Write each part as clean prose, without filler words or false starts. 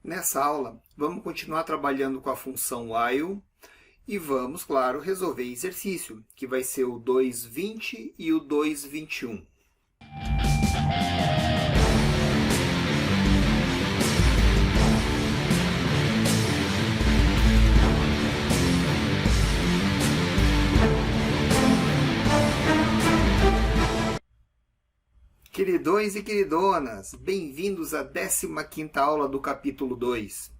Nessa aula, vamos continuar trabalhando com a função while e vamos, claro, resolver exercício, que vai ser o 2,20 e o 2,21. Queridões e queridonas, bem-vindos à 15ª aula do capítulo 2.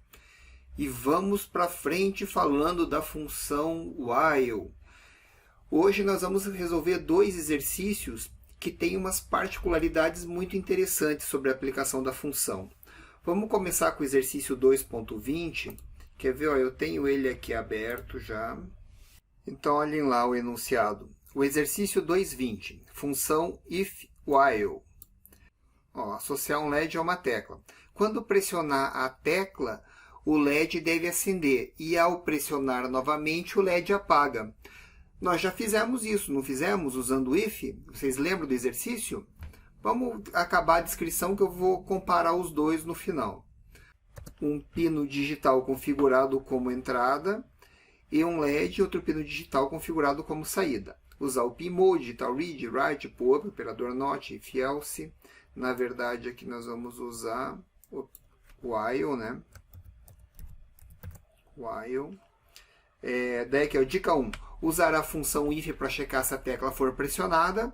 E vamos para frente falando da função while. Hoje nós vamos resolver dois exercícios que têm umas particularidades muito interessantes sobre a aplicação da função. Vamos começar com o exercício 2.20. Quer ver? Eu tenho ele aqui aberto já. Então, olhem lá o enunciado. O exercício 2.20, função if while. Associar um LED a uma tecla. Quando pressionar a tecla, o LED deve acender e ao pressionar novamente, o LED apaga. Nós já fizemos isso, não fizemos? Usando o if? Vocês lembram do exercício? Vamos acabar a descrição que eu vou comparar os dois no final. Um pino digital configurado como entrada e um LED, outro pino digital configurado como saída. Usar o pin mode, digital read, write, pop, operador not, if else. Na verdade, aqui nós vamos usar o while, né? While. Daí aqui, dica 1. Usar a função if para checar se a tecla for pressionada.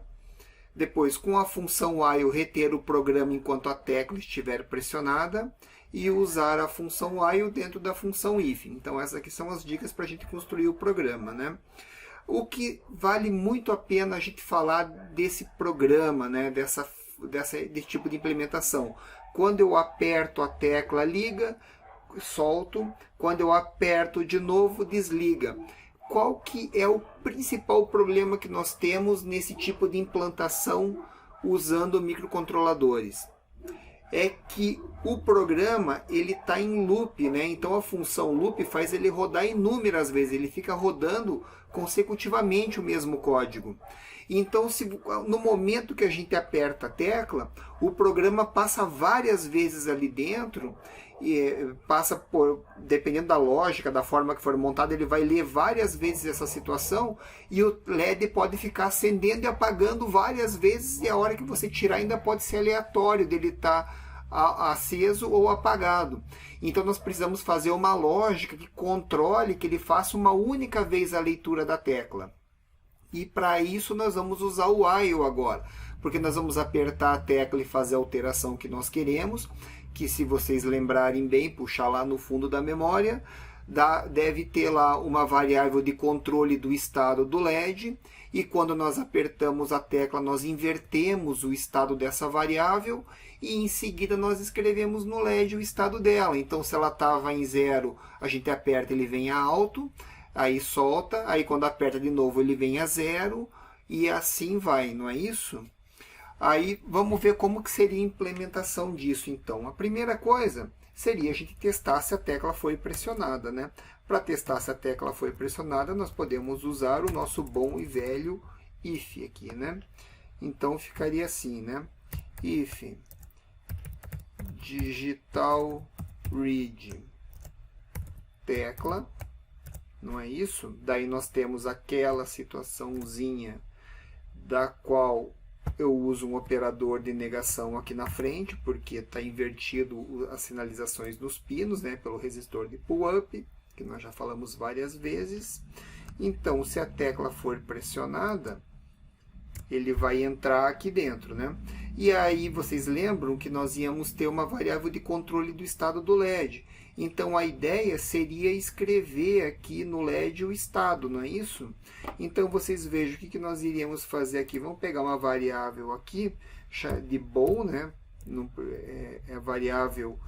Depois, com a função while, reter o programa enquanto a tecla estiver pressionada. E usar a função while dentro da função if. Então, essas aqui são as dicas para a gente construir o programa, né? O que vale muito a pena a gente falar desse programa, né? Desse tipo de implementação. Quando eu aperto a tecla liga, solto. Quando eu aperto de novo, desliga. Qual que é o principal problema que nós temos nesse tipo de implantação usando microcontroladores? É que o programa ele está em loop, né? Então a função loop faz ele rodar inúmeras vezes, ele fica rodando consecutivamente o mesmo código. Então, no momento que a gente aperta a tecla, o programa passa várias vezes ali dentro, e passa por, dependendo da lógica, da forma que for montada, ele vai ler várias vezes essa situação e o LED pode ficar acendendo e apagando várias vezes e a hora que você tirar ainda pode ser aleatório dele estar aceso ou apagado. Então nós precisamos fazer uma lógica que controle, que ele faça uma única vez a leitura da tecla. E para isso nós vamos usar o while agora, porque nós vamos apertar a tecla e fazer a alteração que nós queremos, que se vocês lembrarem bem, puxar lá no fundo da memória, deve ter lá uma variável de controle do estado do LED, e quando nós apertamos a tecla, nós invertemos o estado dessa variável, e em seguida nós escrevemos no LED o estado dela. Então, se ela estava em 0, a gente aperta, ele vem a alto, aí solta, aí quando aperta de novo ele vem a 0, e assim vai, não é isso? Aí vamos ver como que seria a implementação disso então. A primeira coisa seria a gente testar se a tecla foi pressionada, né? Para testar se a tecla foi pressionada, nós podemos usar o nosso bom e velho if aqui, né? Então ficaria assim, né? If digital read tecla, não é isso? Daí nós temos aquela situaçãozinha da qual eu uso um operador de negação aqui na frente, porque está invertido as sinalizações dos pinos, né, pelo resistor de pull-up, que nós já falamos várias vezes. Então, se a tecla for pressionada, ele vai entrar aqui dentro, né? E aí, vocês lembram que nós íamos ter uma variável de controle do estado do LED. Então, a ideia seria escrever aqui no LED o estado, não é isso? Então, vocês vejam o que nós iríamos fazer aqui. Vamos pegar uma variável aqui, de bool, né? A variável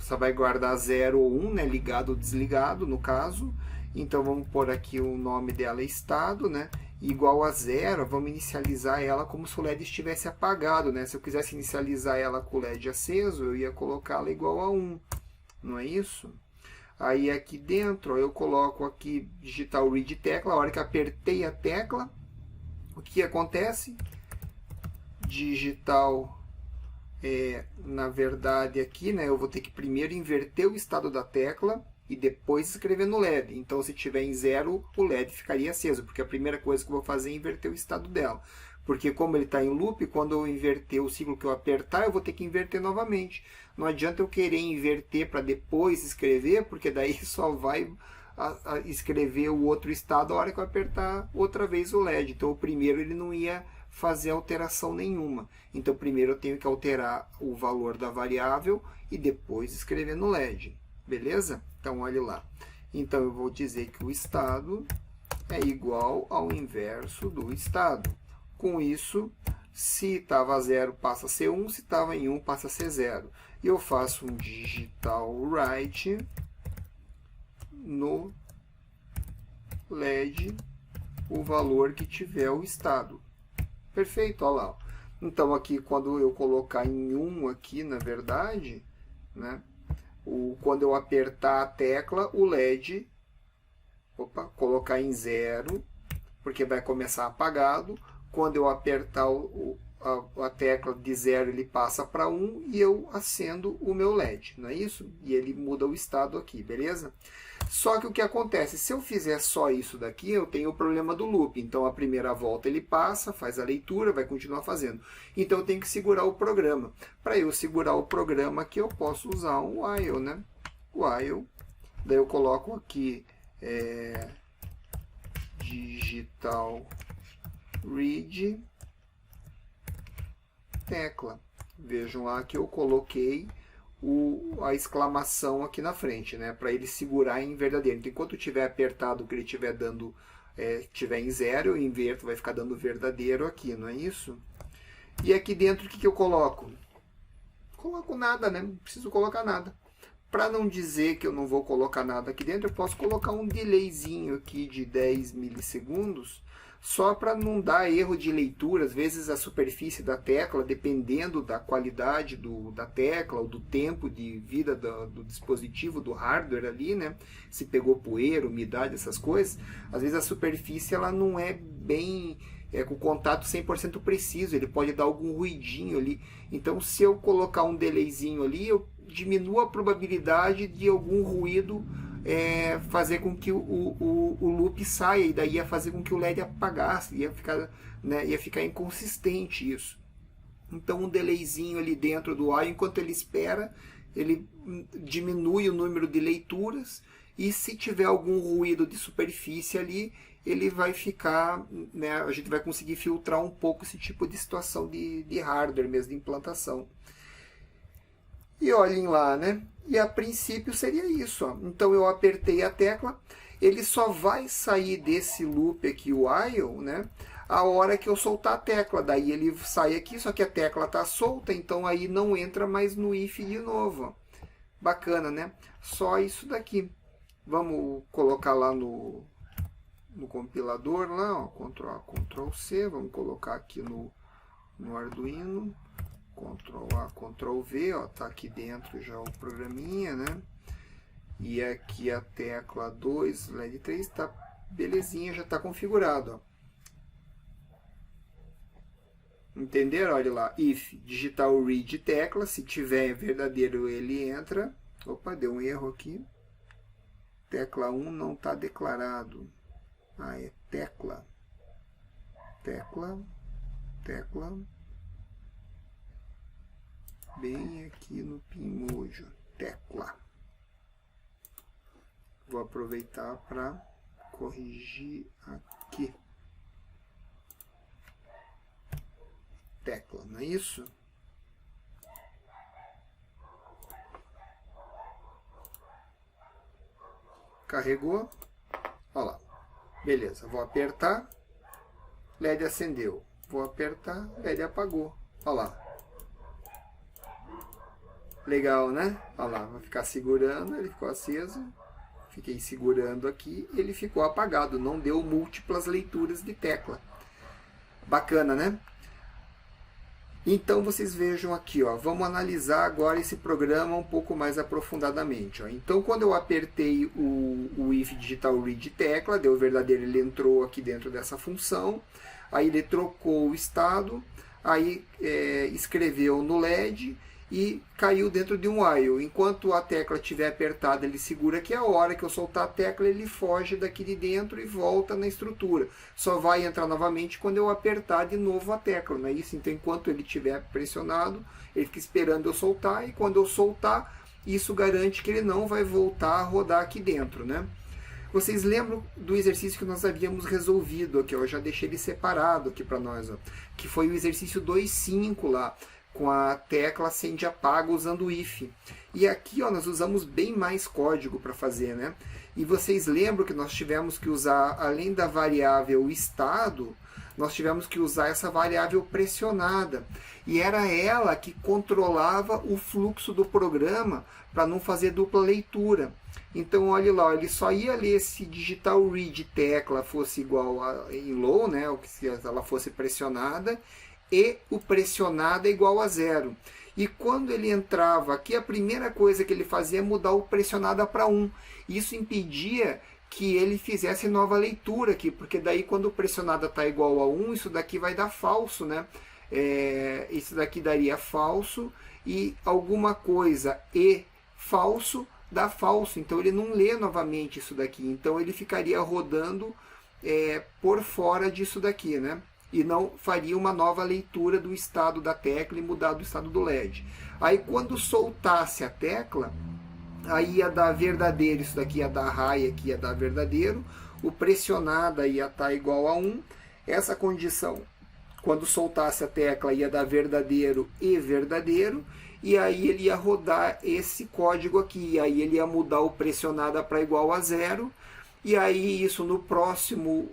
só vai guardar 0 ou 1, né? Ligado ou desligado, no caso. Então, vamos pôr aqui o nome dela estado, né? Igual a 0, vamos inicializar ela como se o LED estivesse apagado, né? Se eu quisesse inicializar ela com o LED aceso, eu ia colocá-la igual a 1, não é isso? Aí aqui dentro, eu coloco aqui digital read tecla, a hora que apertei a tecla, o que acontece? Digital na verdade aqui, né, eu vou ter que primeiro inverter o estado da tecla e depois escrever no LED. Então, se tiver em 0, o LED ficaria aceso, porque a primeira coisa que eu vou fazer é inverter o estado dela. Porque como ele está em loop, quando eu inverter o ciclo que eu apertar, eu vou ter que inverter novamente. Não adianta eu querer inverter para depois escrever, porque daí só vai escrever o outro estado a hora que eu apertar outra vez o LED. Então, o primeiro ele não ia fazer alteração nenhuma. Então, primeiro eu tenho que alterar o valor da variável e depois escrever no LED. Beleza? Então, olha lá. Então, eu vou dizer que o estado é igual ao inverso do estado. Com isso, se estava 0, passa a ser 1. Se estava em 1, passa a ser 0. E eu faço um digital write no LED o valor que tiver o estado. Perfeito, olha lá. Então, aqui, quando eu colocar em 1 aqui, na verdade, né, quando eu apertar a tecla, o LED, colocar em 0, porque vai começar apagado. Quando eu apertar a tecla de 0, ele passa para 1 e eu acendo o meu LED, não é isso? E ele muda o estado aqui, beleza? Só que o que acontece? Se eu fizer só isso daqui, eu tenho o problema do loop. Então, a primeira volta ele passa, faz a leitura, vai continuar fazendo. Então, eu tenho que segurar o programa. Para eu segurar o programa aqui, eu posso usar um while, né? While. Daí eu coloco aqui digital read tecla. Vejam lá que eu coloquei a exclamação aqui na frente, né, para ele segurar em verdadeiro. Então, enquanto tiver apertado, que ele estiver dando, tiver em 0, eu inverto, vai ficar dando verdadeiro aqui, não é isso? E aqui dentro, o que eu coloco? Coloco nada, né? Não preciso colocar nada. Para não dizer que eu não vou colocar nada aqui dentro, eu posso colocar um delayzinho aqui de 10 milissegundos, só para não dar erro de leitura. Às vezes a superfície da tecla, dependendo da qualidade da tecla ou do tempo de vida do dispositivo, do hardware ali, né? Se pegou poeira, umidade, essas coisas, às vezes a superfície ela não é bem com contato 100% preciso, ele pode dar algum ruidinho ali. Então, se eu colocar um delayzinho ali, eu diminuo a probabilidade de algum ruído fazer com que o loop saia, e daí ia fazer com que o LED apagasse, ia ficar inconsistente isso. Então, um delayzinho ali dentro do while, enquanto ele espera, ele diminui o número de leituras, e se tiver algum ruído de superfície ali, ele vai ficar, né, a gente vai conseguir filtrar um pouco esse tipo de situação de hardware mesmo, de implantação. E olhem lá, né? E a princípio seria isso, ó. Então eu apertei a tecla, ele só vai sair desse loop aqui, o while, né, a hora que eu soltar a tecla. Daí ele sai aqui, só que a tecla está solta, então aí não entra mais no if de novo, ó. Bacana, né? Só isso daqui. Vamos colocar lá no compilador, lá, ó, Ctrl A, Ctrl C, vamos colocar aqui no Arduino, Ctrl A, Ctrl V, ó, tá aqui dentro já o programinha, né? E aqui a tecla 2, LED 3, tá belezinha, já tá configurado, ó. Entenderam? Olha lá, if digital read tecla, se tiver verdadeiro ele entra. Opa, deu um erro aqui. Tecla 1 não está declarado. Ah, é tecla. Tecla. Bem aqui no Pinmojo. Tecla. Vou aproveitar para corrigir aqui. Tecla, não é isso? Carregou. Olha lá. Beleza, vou apertar. LED acendeu. Vou apertar, LED apagou. Olha lá. Legal, né? Olha lá, vai ficar segurando, ele ficou aceso. Fiquei segurando aqui, ele ficou apagado. Não deu múltiplas leituras de tecla. Bacana, né? Então, vocês vejam aqui, ó, vamos analisar agora esse programa um pouco mais aprofundadamente. Ó. Então, quando eu apertei o if digital read tecla, deu verdadeiro, ele entrou aqui dentro dessa função. Aí ele trocou o estado. aí escreveu no LED e caiu dentro de um while. Enquanto a tecla estiver apertada, ele segura aqui. A hora que eu soltar a tecla, ele foge daqui de dentro e volta na estrutura. Só vai entrar novamente quando eu apertar de novo a tecla, não é isso? Então, enquanto ele estiver pressionado, ele fica esperando eu soltar, e quando eu soltar, isso garante que ele não vai voltar a rodar aqui dentro, né? Vocês lembram do exercício que nós havíamos resolvido aqui? Eu já deixei ele separado aqui para nós, ó, que foi o exercício 2.5 lá, com a tecla acende e apaga usando o if. E aqui, ó, nós usamos bem mais código para fazer, né? E vocês lembram que nós tivemos que usar, além da variável estado, nós tivemos que usar essa variável pressionada. E era ela que controlava o fluxo do programa para não fazer dupla leitura. Então, olha lá, ele só ia ler se digitar o read tecla fosse igual a em low, né? Ou que se ela fosse pressionada, e o pressionado é igual a 0. E quando ele entrava aqui, a primeira coisa que ele fazia é mudar o pressionada para 1. Isso impedia que ele fizesse nova leitura aqui, porque daí quando o pressionada está igual a 1, isso daqui vai dar falso, né? Isso daqui daria falso, e alguma coisa e falso dá falso. Então ele não lê novamente isso daqui. Então ele ficaria rodando por fora disso daqui, né? E não faria uma nova leitura do estado da tecla e mudar do estado do LED. Aí quando soltasse a tecla, aí ia dar verdadeiro, isso daqui ia dar raia, aqui ia dar verdadeiro, o pressionada ia estar igual a 1, essa condição, quando soltasse a tecla, ia dar verdadeiro e verdadeiro, e aí ele ia rodar esse código aqui, aí ele ia mudar o pressionada para igual a 0, e aí isso no próximo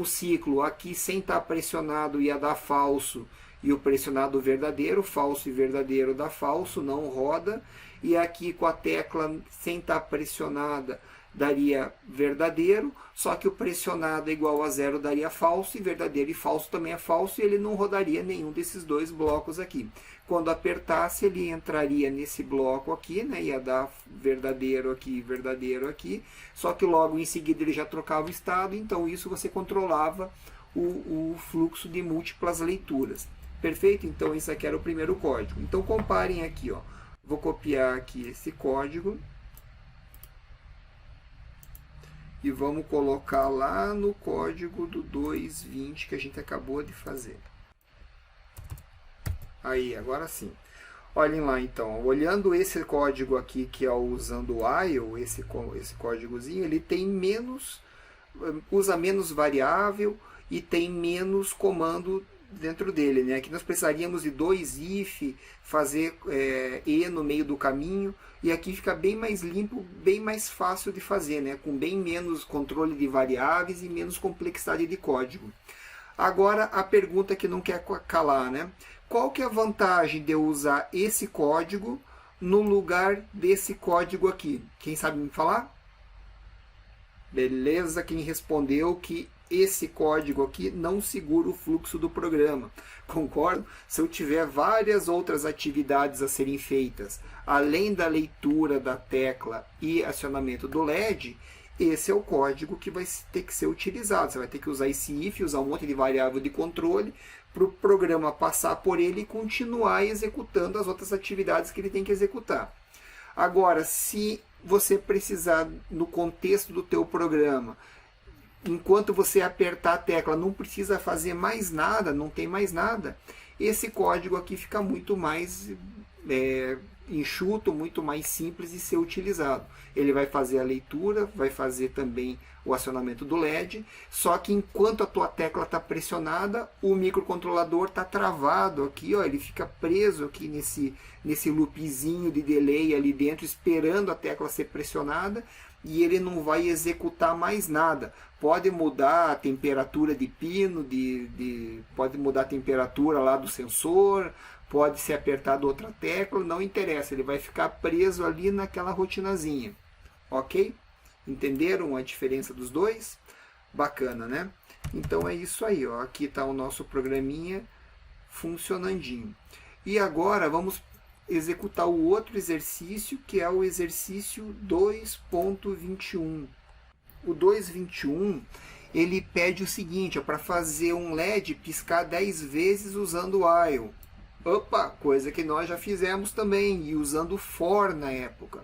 ciclo, aqui sem estar pressionado ia dar falso, e o pressionado verdadeiro, falso e verdadeiro dá falso, não roda, e aqui com a tecla sem estar pressionada daria verdadeiro, só que o pressionado igual a 0 daria falso, e verdadeiro e falso também é falso, e ele não rodaria nenhum desses dois blocos aqui. Quando apertasse, ele entraria nesse bloco aqui, né? Ia dar verdadeiro aqui, só que logo em seguida ele já trocava o estado, então isso você controlava o fluxo de múltiplas leituras. Perfeito? Então isso aqui era o primeiro código. Então comparem aqui, ó. Vou copiar aqui esse código e vamos colocar lá no código do 2.20 que a gente acabou de fazer. Aí, agora sim. Olhem lá então, olhando esse código aqui que é usando o while, esse códigozinho, ele tem usa menos variável e tem menos comando dentro dele, né? Aqui nós precisaríamos de 2 if, fazer e no meio do caminho, e aqui fica bem mais limpo, bem mais fácil de fazer, né? Com bem menos controle de variáveis e menos complexidade de código. Agora a pergunta que não quer calar, né? Qual que é a vantagem de eu usar esse código no lugar desse código aqui? Quem sabe me falar? Beleza, quem respondeu que esse código aqui não segura o fluxo do programa. Concordo? Se eu tiver várias outras atividades a serem feitas, além da leitura da tecla e acionamento do LED, esse é o código que vai ter que ser utilizado. Você vai ter que usar esse if, usar um monte de variável de controle, para o programa passar por ele e continuar executando as outras atividades que ele tem que executar. Agora, se você precisar, no contexto do teu programa, enquanto você apertar a tecla, não precisa fazer mais nada, não tem mais nada, esse código aqui fica muito mais enxuto, muito mais simples de ser utilizado. Ele vai fazer a leitura, vai fazer também o acionamento do LED, só que enquanto a tua tecla está pressionada, o microcontrolador está travado aqui, ó, ele fica preso aqui nesse loopzinho de delay ali dentro, esperando a tecla ser pressionada, e ele não vai executar mais nada. Pode mudar a temperatura de pino, pode mudar a temperatura lá do sensor, pode ser apertado outra tecla, não interessa, ele vai ficar preso ali naquela rotinazinha. Ok? Entenderam a diferença dos dois? Bacana, né? Então é isso aí, ó. Aqui está o nosso programinha funcionandinho. E agora vamos executar o outro exercício, que é o exercício 2.21. O 2.21, ele pede o seguinte, para fazer um LED piscar 10 vezes usando o while. Opa, coisa que nós já fizemos também, e usando for na época.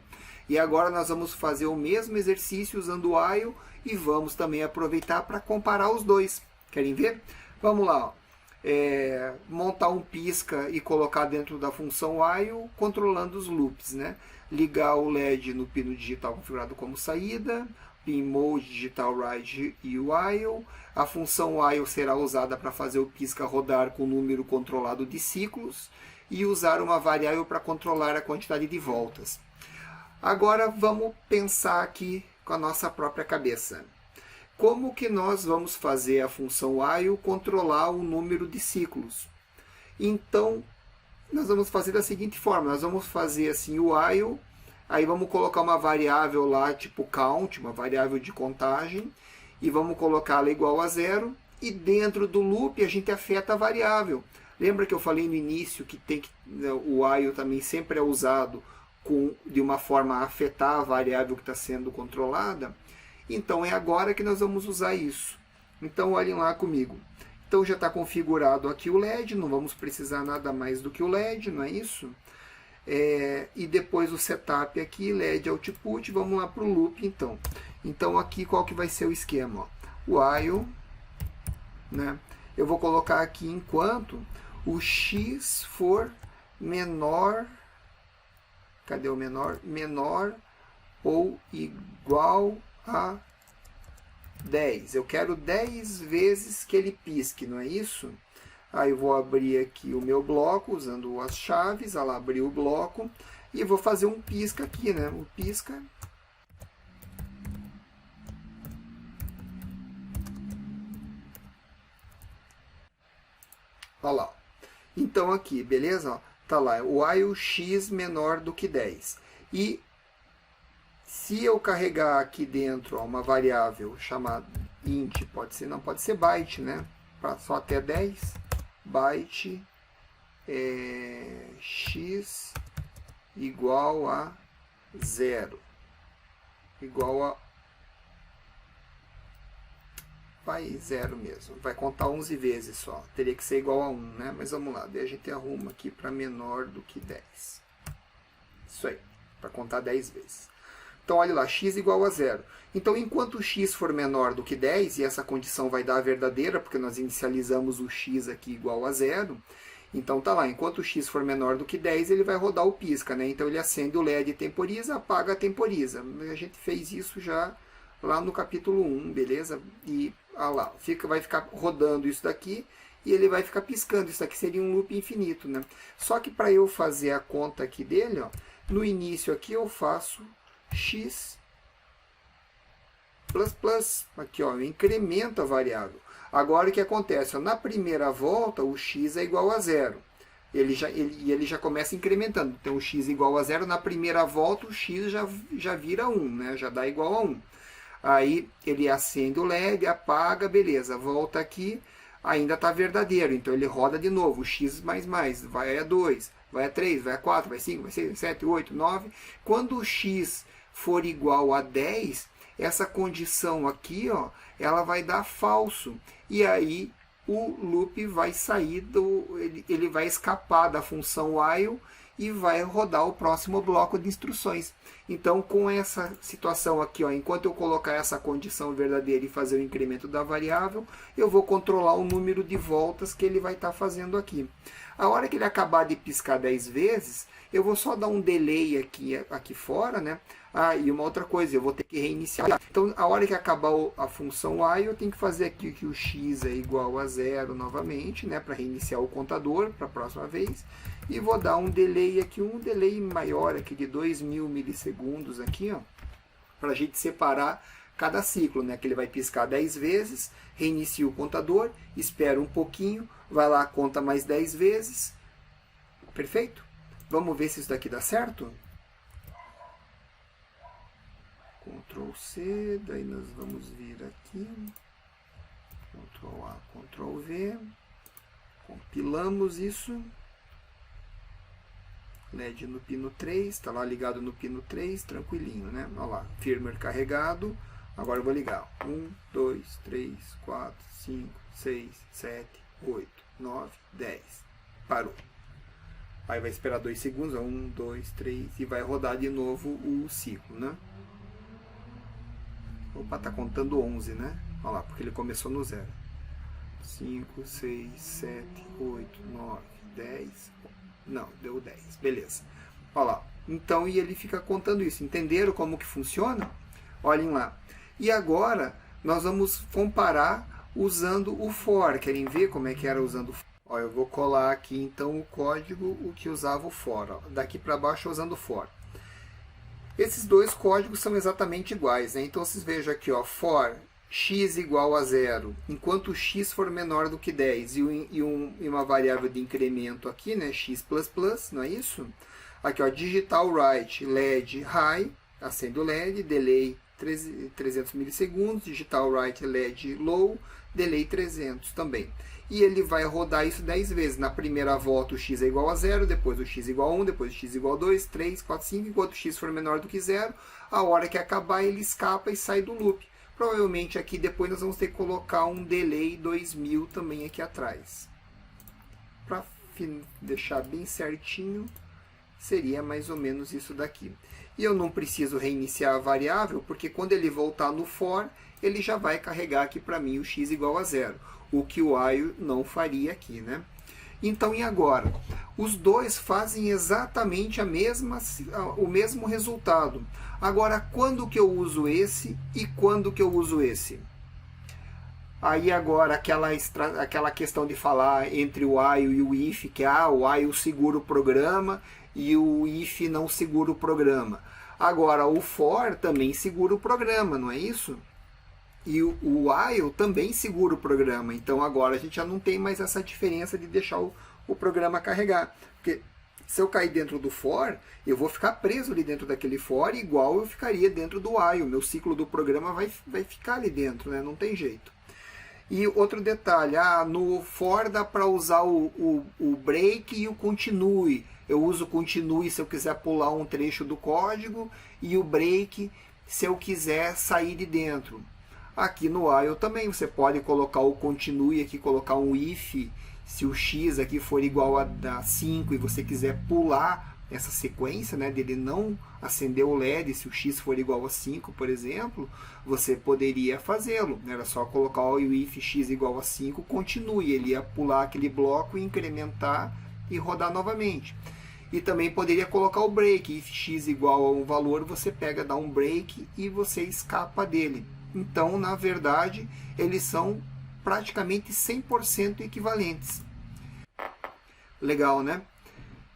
E agora nós vamos fazer o mesmo exercício usando o while e vamos também aproveitar para comparar os dois. Querem ver? Vamos lá. Ó. Montar um pisca e colocar dentro da função while, controlando os loops. Né? Ligar o LED no pino digital configurado como saída, pin mode, digital write e while. A função while será usada para fazer o pisca rodar com o número controlado de ciclos e usar uma variável para controlar a quantidade de voltas. Agora vamos pensar aqui com a nossa própria cabeça. Como que nós vamos fazer a função while controlar o número de ciclos? Então, nós vamos fazer da seguinte forma. Nós vamos fazer assim o while, aí vamos colocar uma variável lá, tipo count, uma variável de contagem, e vamos colocá-la igual a 0, e dentro do loop a gente afeta a variável. Lembra que eu falei no início que o while também sempre é usado de uma forma a afetar a variável que está sendo controlada? Então é agora que nós vamos usar isso. Então olhem lá comigo. Então já está configurado aqui o LED, não vamos precisar nada mais do que o LED, não é isso? E depois o setup aqui, LED output, vamos lá para o loop então. Então aqui qual que vai ser o esquema? Ó? While, né? Eu vou colocar aqui enquanto o x for menor, cadê o menor? Menor ou igual a 10. Eu quero 10 vezes que ele pisque, não é isso? Aí eu vou abrir aqui o meu bloco, usando as chaves, olha lá, abrir o bloco, e vou fazer um pisca aqui, né? O pisca. Olha lá. Então aqui, beleza? Ó, tá lá, while x menor do que 10. E se eu carregar aqui dentro ó, uma variável chamada int, pode ser, não pode ser byte, né? Só até 10, byte x igual a 0. Igual a... vai 0 mesmo. Vai contar 11 vezes só. Teria que ser igual a 1, né? Mas vamos lá. Daí a gente arruma aqui para menor do que 10. Isso aí. Para contar 10 vezes. Então, olha lá, x igual a 0. Então, enquanto x for menor do que 10, e essa condição vai dar a verdadeira, porque nós inicializamos o x aqui igual a 0, então tá lá, enquanto x for menor do que 10, ele vai rodar o pisca, né? Então, ele acende o LED e temporiza, apaga a temporiza. A gente fez isso já lá no capítulo 1, beleza? E, olha lá, vai ficar rodando isso daqui, e ele vai ficar piscando. Isso aqui seria um loop infinito, né? Só que para eu fazer a conta aqui dele, ó, no início aqui eu faço x plus plus, aqui ó, eu incremento a variável. Agora o que acontece? Ó, na primeira volta o x é igual a 0. Ele já começa incrementando. Então o x igual a 0, na primeira volta o x já vira 1, né? Já dá igual a 1. Aí ele acende o LED, apaga, beleza, volta aqui, ainda está verdadeiro. Então ele roda de novo, o x mais, vai a 2, vai a 3, vai a 4, vai a 5, vai a 6, 7, 8, 9. Quando o x for igual a 10, essa condição aqui, ó, ela vai dar falso. E aí o loop vai sair, ele vai escapar da função while e vai rodar o próximo bloco de instruções. Então, com essa situação aqui, ó, enquanto eu colocar essa condição verdadeira e fazer o incremento da variável, eu vou controlar o número de voltas que ele vai estar fazendo aqui. A hora que ele acabar de piscar 10 vezes, eu vou só dar um delay aqui fora, né? E uma outra coisa, eu vou ter que reiniciar. Então, a hora que acabar a função while, eu tenho que fazer aqui que o x é igual a 0 novamente, né? Para reiniciar o contador para a próxima vez. E vou dar um delay aqui, um delay maior aqui de 2000 milissegundos aqui, ó, para a gente separar cada ciclo, né? Que ele vai piscar 10 vezes, reinicia o contador, espera um pouquinho, vai lá, conta mais 10 vezes. Perfeito? Vamos ver se isso daqui dá certo? Ctrl C, daí nós vamos vir aqui, Ctrl A, Ctrl V, compilamos isso, LED no pino 3, está lá ligado no pino 3, tranquilinho, né? Olha lá, firmware carregado, Agora eu vou ligar. 1, 2, 3, 4, 5, 6, 7, 8, 9, 10. Parou. Aí vai esperar 2 segundos. 1, 2, 3 e vai rodar de novo o ciclo, né? Opa, tá contando 11, né? Olha lá, porque ele começou no 0. 5, 6, 7, 8, 9, 10. Não, deu 10. Beleza. Olha lá. Então, e ele fica contando isso. Entenderam como que funciona? Olhem lá. E agora, nós vamos comparar usando o for. Querem ver como é que era usando o for? Ó, eu vou colar aqui, então, o código o que usava o for. Ó. Daqui para baixo, usando o for. Esses dois códigos são exatamente iguais, né? Então, vocês vejam aqui, ó, for x igual a 0, enquanto x for menor do que 10, e uma variável de incremento aqui, né, x++, não é isso? Aqui, ó, digital write LED high, acende o LED, delay 300 milissegundos, digital write LED low, delay 300 também. E ele vai rodar isso 10 vezes. Na primeira volta o x é igual a 0, depois o x é igual a 1, depois o x é igual a 2, 3, 4, 5, enquanto o x for menor do que 0, a hora que acabar ele escapa e sai do loop. Provavelmente aqui depois nós vamos ter que colocar um delay 2000 também aqui atrás. Para deixar bem certinho, seria mais ou menos isso daqui. E eu não preciso reiniciar a variável, porque quando ele voltar no for, ele já vai carregar aqui para mim o x igual a 0. O que o while não faria aqui, né? Então, e agora? Os dois fazem exatamente o mesmo resultado. Agora, quando que eu uso esse e quando que eu uso esse? Aí agora aquela questão de falar entre o while e o if, que o while segura o programa e o if não segura o programa. Agora, o for também segura o programa, não é isso? E o while também segura o programa. Então agora a gente já não tem mais essa diferença de deixar o programa carregar. Porque se eu cair dentro do for, eu vou ficar preso ali dentro daquele for, igual eu ficaria dentro do while. O meu ciclo do programa vai ficar ali dentro, né? Não tem jeito. E outro detalhe, no for dá para usar o break e o continue. Eu uso o continue se eu quiser pular um trecho do código e o break se eu quiser sair de dentro. Aqui no while também você pode colocar o continue aqui, colocar um if, se o x aqui for igual a 5 e você quiser pular essa sequência, né, dele não acender o LED, se o x for igual a 5, por exemplo, você poderia fazê-lo. Era só colocar o if x igual a 5, continue, ele ia pular aquele bloco, incrementar e rodar novamente. E também poderia colocar o break, if x igual a um valor, você pega, dá um break e você escapa dele. Então, na verdade, eles são praticamente 100% equivalentes. Legal, né?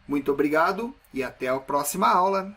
Muito obrigado e até a próxima aula.